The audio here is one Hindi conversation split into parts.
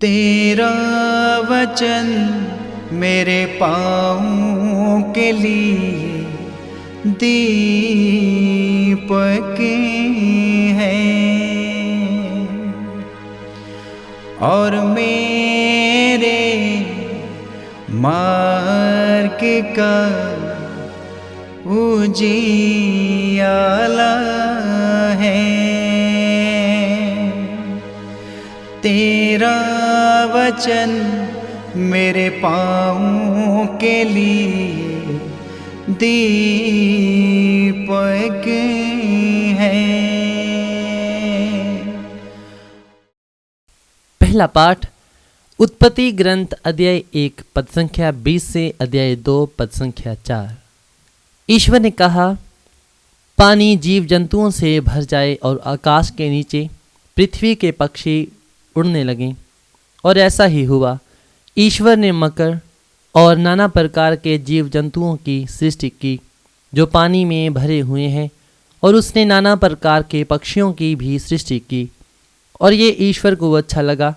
तेरा वचन मेरे पाँवों के लिए दीपक है और मेरे मार्ग का उजियाला है। तेरा वचन मेरे पाँवों के लिए दीपक है। पहला पाठ उत्पत्ति ग्रंथ अध्याय 1 पद संख्या 20 से अध्याय 2 पद संख्या 4। ईश्वर ने कहा, पानी जीव जंतुओं से भर जाए और आकाश के नीचे पृथ्वी के पक्षी उड़ने लगें, और ऐसा ही हुआ। ईश्वर ने मकर और नाना प्रकार के जीव जंतुओं की सृष्टि की जो पानी में भरे हुए हैं, और उसने नाना प्रकार के पक्षियों की भी सृष्टि की, और ये ईश्वर को अच्छा लगा।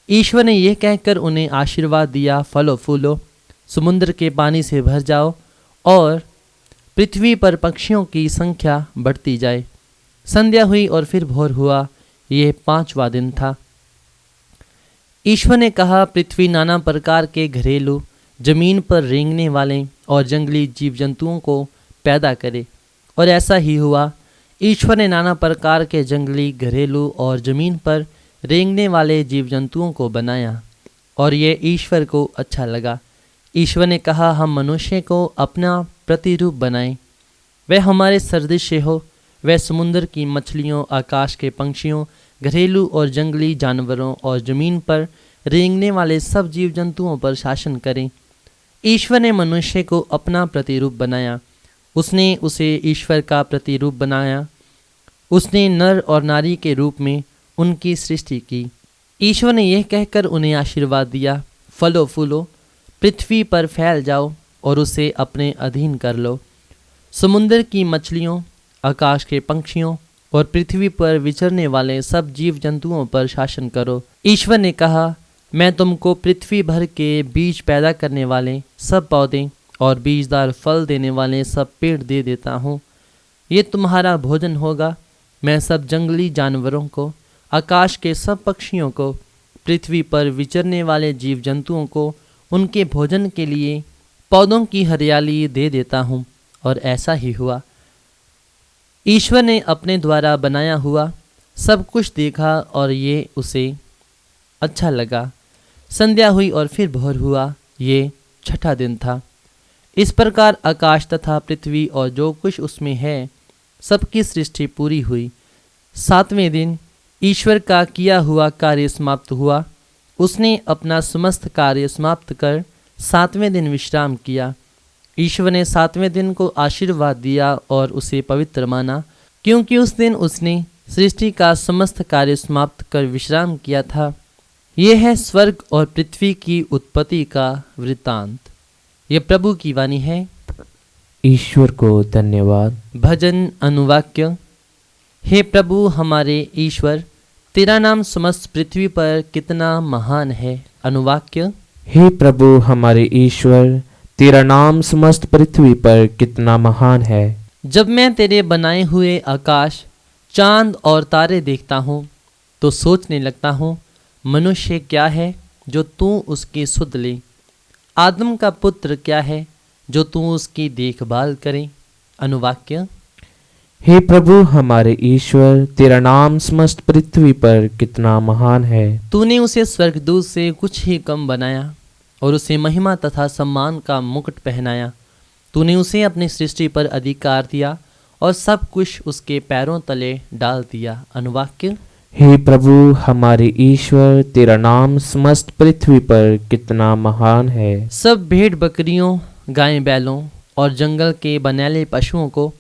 ईश्वर ने यह कहकर उन्हें आशीर्वाद दिया, फलो फूलो, समुद्र के पानी से भर जाओ और पृथ्वी पर पक्षियों की संख्या बढ़ती जाए। संध्या हुई और फिर भोर हुआ, यह 5वां दिन था। ईश्वर ने कहा, पृथ्वी नाना प्रकार के घरेलू, जमीन पर रेंगने वाले और जंगली जीव जंतुओं को पैदा करे, और ऐसा ही हुआ। ईश्वर ने नाना प्रकार के जंगली, घरेलू और जमीन पर रेंगने वाले जीव जंतुओं को बनाया, और ये ईश्वर को अच्छा लगा। ईश्वर ने कहा, हम मनुष्य को अपना प्रतिरूप बनाएं, वह हमारे सदृश हो। वह समुद्र की मछलियों, आकाश के पंछियों, घरेलू और जंगली जानवरों और जमीन पर रेंगने वाले सब जीव जंतुओं पर शासन करें। ईश्वर ने मनुष्य को अपना प्रतिरूप बनाया, उसने उसे ईश्वर का प्रतिरूप बनाया। उसने नर और नारी के रूप में उनकी सृष्टि की। ईश्वर ने यह कहकर उन्हें आशीर्वाद दिया, फलो फूलो, पृथ्वी पर फैल जाओ और उसे अपने अधीन कर लो। समुद्र की मछलियों, आकाश के पंछियों और पृथ्वी पर विचरने वाले सब जीव जंतुओं पर शासन करो। ईश्वर ने कहा, मैं तुमको पृथ्वी भर के बीज पैदा करने वाले सब पौधे और बीजदार फल देने वाले सब पेड़ दे देता हूँ। ये तुम्हारा भोजन होगा। मैं सब जंगली जानवरों को, आकाश के सब पक्षियों को, पृथ्वी पर विचरने वाले जीव जंतुओं को उनके भोजन के लिए पौधों की हरियाली दे देता हूँ, और ऐसा ही हुआ। ईश्वर ने अपने द्वारा बनाया हुआ सब कुछ देखा, और ये उसे अच्छा लगा। संध्या हुई और फिर भोर हुआ, ये 6ठा दिन था। इस प्रकार आकाश तथा पृथ्वी और जो कुछ उसमें है सबकी सृष्टि पूरी हुई। 7वें दिन ईश्वर का किया हुआ कार्य समाप्त हुआ। उसने अपना समस्त कार्य समाप्त कर 7वें दिन विश्राम किया। ईश्वर ने 7वें दिन को आशीर्वाद दिया और उसे पवित्र माना, क्योंकि उस दिन उसने सृष्टि का समस्त कार्य समाप्त कर विश्राम किया था। यह है स्वर्ग और पृथ्वी की उत्पत्ति का वृत्तांत। यह प्रभु की वाणी है। ईश्वर को धन्यवाद। भजन अनुवाक्य। हे प्रभु हमारे ईश्वर, तेरा नाम समस्त पृथ्वी पर कितना महान है। अनुवाक्य। हे प्रभु हमारे ईश्वर, तेरा नाम समस्त पृथ्वी पर कितना महान है। जब मैं तेरे बनाए हुए आकाश, चांद और तारे देखता हूँ तो सोचने लगता हूँ, मनुष्य क्या है जो तू उसकी सुध ले, आदम का पुत्र क्या है जो तू उसकी देखभाल करे। अनुवाक्य। हे प्रभु हमारे ईश्वर, तेरा नाम समस्त पृथ्वी पर कितना महान है। तूने उसे स्वर्गदूत से कुछ ही कम बनाया और उसे महिमा तथा सम्मान का मुकुट पहनाया। तूने उसे अपनी सृष्टि पर अधिकार दिया और सब कुछ उसके पैरों तले डाल दिया। अनुवाक्य। हे प्रभु हमारे ईश्वर, तेरा नाम समस्त पृथ्वी पर कितना महान है। सब भेड़ बकरियों, गाय बैलों और जंगल के बनैले पशुओं को,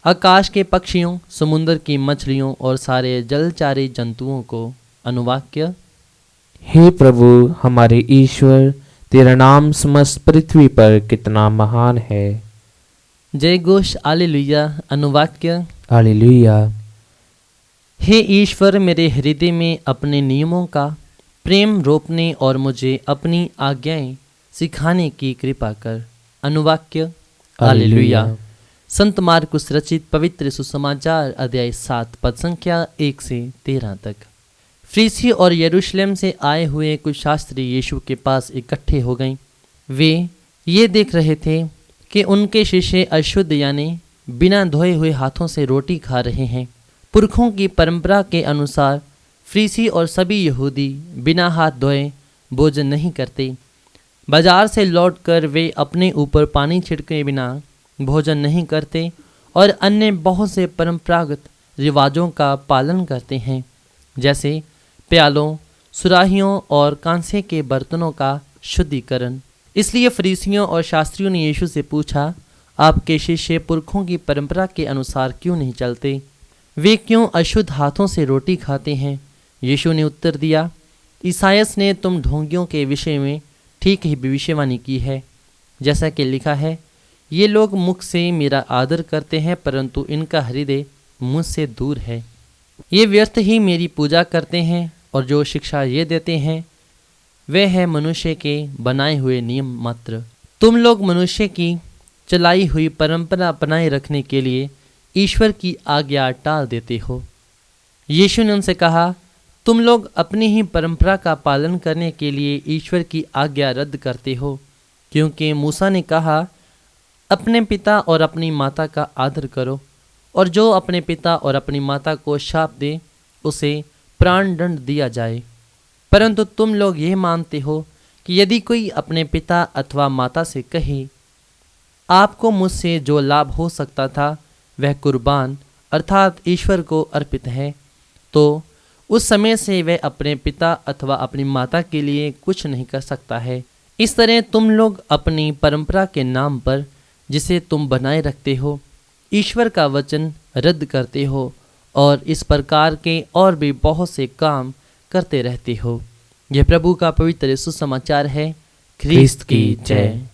आकाश के पक्षियों, समुद्र की मछलियों और सारे जलचारी जंतुओं को। अनुवाक्य। हे प्रभु हमारे ईश्वर, तेरा नाम समस्त पृथ्वी पर कितना महान है। जय घोष हालेलुया। अनुवाक्य। हालेलुया। हे ईश्वर, मेरे हृदय में अपने नियमों का प्रेम रोपने और मुझे अपनी आज्ञाएं सिखाने की कृपा कर। अनुवाक्य हालेलुया। संत मार्कुस रचित पवित्र सुसमाचार अध्याय 7 पद संख्या 1 से 13 तक। फरीसी और यरूशलेम से आए हुए कुछ शास्त्री यीशु के पास इकट्ठे हो गए। वे ये देख रहे थे कि उनके शिष्य अशुद्ध यानी बिना धोए हुए हाथों से रोटी खा रहे हैं। पुरखों की परंपरा के अनुसार फरीसी और सभी यहूदी बिना हाथ धोए भोजन नहीं करते। बाजार से लौटकर वे अपने ऊपर पानी छिड़के बिना भोजन नहीं करते और अन्य बहुत से परंपरागत रिवाजों का पालन करते हैं, जैसे प्यालों, सुराहियों और कांसे के बर्तनों का शुद्धिकरण। इसलिए फरीसियों और शास्त्रियों ने यीशु से पूछा, आपके शिष्य पुरखों की परंपरा के अनुसार क्यों नहीं चलते? वे क्यों अशुद्ध हाथों से रोटी खाते हैं? यीशु ने उत्तर दिया, ईसायास ने तुम ढोंगियों के विषय में ठीक ही भविष्यवाणी की है, जैसा कि लिखा है, ये लोग मुख से मेरा आदर करते हैं परंतु इनका हृदय मुझसे दूर है। ये व्यर्थ ही मेरी पूजा करते हैं और जो शिक्षा ये देते हैं वह है मनुष्य के बनाए हुए नियम मात्र। तुम लोग मनुष्य की चलाई हुई परंपरा बनाए रखने के लिए ईश्वर की आज्ञा टाल देते हो। यीशु ने उनसे कहा, तुम लोग अपनी ही परंपरा का पालन करने के लिए ईश्वर की आज्ञा रद्द करते हो, क्योंकि मूसा ने कहा, अपने पिता और अपनी माता का आदर करो, और जो अपने पिता और अपनी माता को शाप दे उसे प्राण दंड दिया जाए। परंतु तुम लोग यह मानते हो कि यदि कोई अपने पिता अथवा माता से कहे, आपको मुझसे जो लाभ हो सकता था वह कुर्बान अर्थात ईश्वर को अर्पित है, तो उस समय से वह अपने पिता अथवा अपनी माता के लिए कुछ नहीं कर सकता है। इस तरह तुम लोग अपनी परंपरा के नाम पर जिसे तुम बनाए रखते हो, ईश्वर का वचन रद्द करते हो और इस प्रकार के और भी बहुत से काम करते रहते हो। यह प्रभु का पवित्र सुसमाचार है। ख्रीस्त की जय।